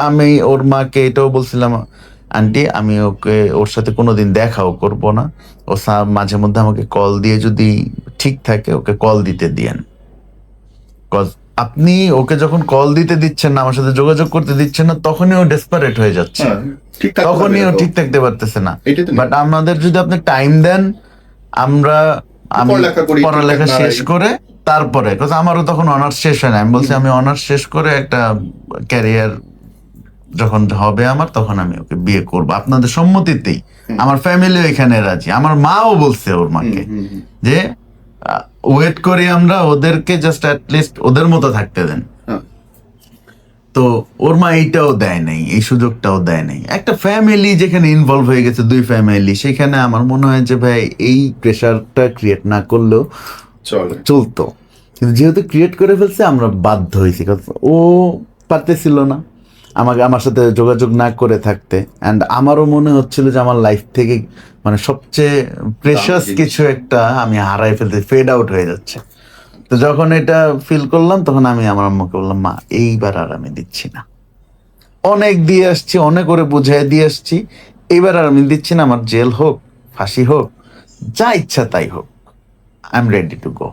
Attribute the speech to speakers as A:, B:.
A: আমি ওর মাকে এটাও বলছিলাম, আন্টি আমি ওর সাথে কোনোদিন দেখাও করব না, ও মাঝে মধ্যে আমাকে কল দিয়ে যদি ঠিক থাকে ওকে কল দিতে দিয়েন। আপনি ওকে যখন কল দিতে দিচ্ছেন না, আমার সাথে যোগাযোগ করতে দিচ্ছেন না, তখনই ও ডেসপারেট হয়ে যাচ্ছে, তখনই ও ঠিক থাকতে পারতেছে না। বাট আমাদের যদি আপনি টাইম দেন, আমরা পড়ালেখা শেষ করে তারপরে, আমারও তখন অনার্স শেষ হয় না, আমি বলছি আমি অনার্স শেষ করে একটা ক্যারিয়ার যখন হবে আমার, তখন আমি ওকে বিয়ে করব আপনাদের সম্মতিতেই। আমার ফ্যামিলিও এখানে রাজি, আমার মাও বলছে ওর মাকে যে ওয়েট করি আমরা, ওদেরকে জাস্ট অ্যাটলিস্ট ওদের মতো থাকতে দেন। তো ওর মা এইটাও দেয় নাই, এই সুযোগটাও দেয় নাই। একটা ফ্যামিলি যেখানে ইনভলভ হয়ে গেছে, দুই ফ্যামিলি, সেখানে আমার মনে হয় যে ভাই এই প্রেশারটা ক্রিয়েট না করলেও চলতো, কিন্তু যেহেতু ক্রিয়েট করে ফেলছে আমরা বাধ্য হয়েছি। ও পারতেছিল না আমার সাথে যোগাযোগ না করে থাকতে, অ্যান্ড আমারও মনে হচ্ছিল যে আমার লাইফ থেকে মানে সবচেয়ে প্রেশাস কিছু একটা আমি হারাই ফেলতে, ফেড আউট হয়ে যাচ্ছে। তো যখন এটা ফিল করলাম, তখন আমি আমার আম্মাকে বললাম, মা এইবার আর আমি দিচ্ছি না, অনেক দিয়ে আসছি, অনেক করে বুঝাই দিয়ে আসছি, এইবার আর আমি দিচ্ছি না। আমার জেল হোক, ফাঁসি হোক, যা ইচ্ছা তাই হোক, I am ready to go.